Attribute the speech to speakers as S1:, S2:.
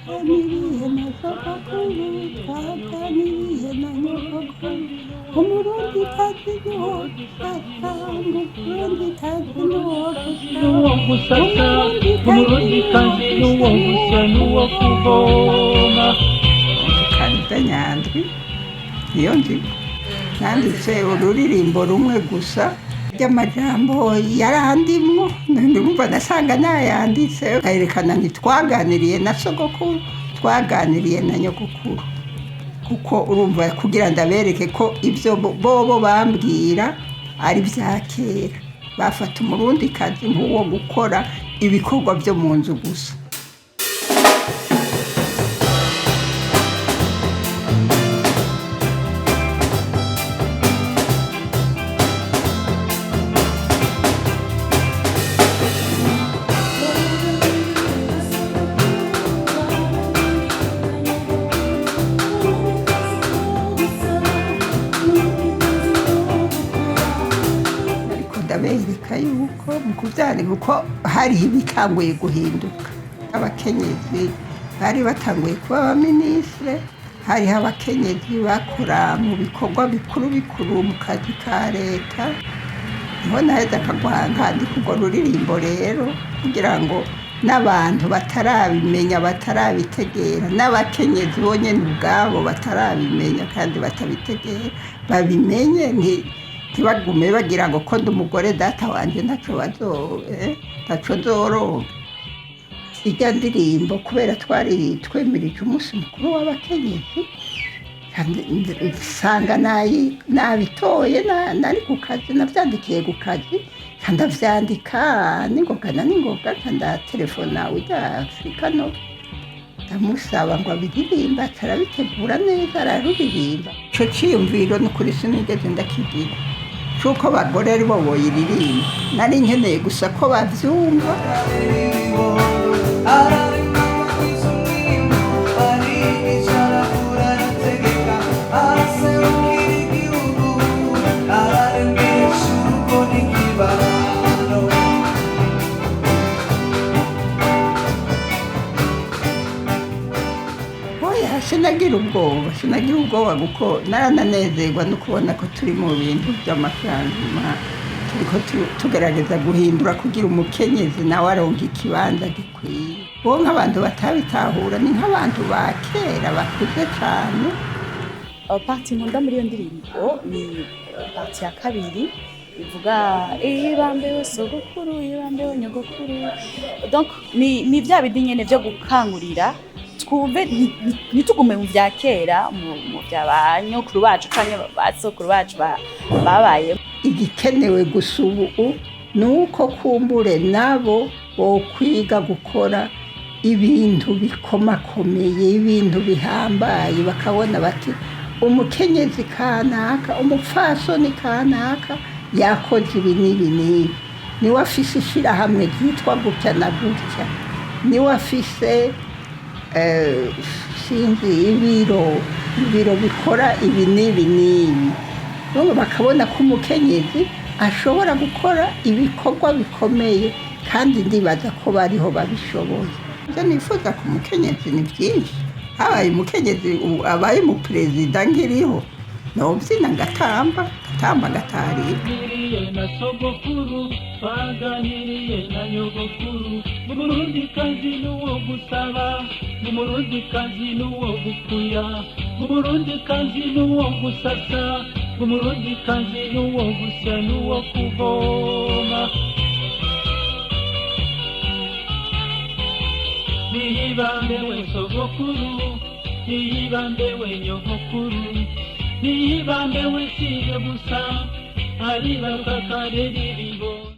S1: twaganiriye na sogokuru twaganiriye na nyogokuru umurundikazi niwo gusasa umurundikazi niwo gusasa umurundikazi niwo gusya niwo kuvoma. Kanita Nyandwi niyo ndimo nanditse ururirimbo rumwe gusa ry'amajambo yarandimwo ndumva nasanga nayanditse ayerekana nti twaganiriye na sogokuru twaganiriye na nyogokuru, kuko urumva kugira ndabereke ko ibyo bobo bambwira ari bya kera, bafata umurundikazi nk'uwo gukora ibikorwa byo mu nzu gusa. Ndabereka yuko mu kubyara kuko hari ibikanguye guhinduka, abakenyezi bari batanguye kuba abaminisitiri, hariho abakenyezi bakora mu bikorwa bikuru bikuru mu kazi ka leta, niho naheza nkandika urwo ruririmbo rero kugira ngo n'abantu batarabimenya batarabitegera n'abakenyezi bonyine ubwabo batarabimenya kandi batabitegera babimenye ntibagume bagira ngo ko ndi umugore data wanjye ntacyo nzoronka. Ijya ndirimbo kubera twari twemirije umunsi mukuru w'abakenyezi nsanga nabitoye nari ku kazi nabyandikiye ku kazi ndavyandika n'ingoga ndatelefona ujya Afurika no ndamusaba ngo abiririmba atarabitegura neza araruririmba. Ico ciyumviro n'ukuri sinigeze ndakigira cuko abagore ari bo boyiririmba, nari nkeneye gusa ko bavyumva. Sinagira ubwoba kuko narananezerwa no kubona ko turi mu bintu by'amafaranga, turiko tugerageza guhindura kugira umukenyezi nawe aronka ikibanza gikwiye. Bo nk'abantu batabitahura ni nk'abantu ba kera bakuze cyane.
S2: Parti nkunda muri iyo ndirimbo ni parti ya kabiri ivuga ibambewe sogokuru ibambewe nyogokuru, donc ni bya bindi nyene byo gukangurira twumve ntitugume mu bya kera mu bya banyokuru bacu cyangwa basokuru bacu babaye.
S1: Igikenewe gusa ubu ni uko kumbure nabo bokwiga gukora ibintu bikomakomeye, ibintu bihambaye, bakabona bati umukenyezi kanaka umupfasoni kanaka yakoze ibi n'ibi n'ibi, niwe afise ishirahamwe ryitwa gutya na gutya, niwe afise sinzi ibiro bikora ibi n'ibi n'ibi, nubwo bakabona ko umukenyezi ashobora gukora ibikorwa bikomeye kandi ndibaza ko bariho babishoboye. Ibyo nifuza ku mukenyezi ni byinshi, habaye umukenyezi abaye umuperezida nkiriho nobyina ngatamba ngatarika.
S3: Na sogokuru twaganiriye na nyogokuru, umurundikazi n'uwo gusaba, umurundikazi n'uwo gukuya, umurundikazi n'uwo gusasa, umurundikazi n'uwo gusya n'uwo kuvoma. Niyibambewe sogokuru, niyibambewe nyogokuru, niyibambewe siye gusa, aribaruka kareririmbo.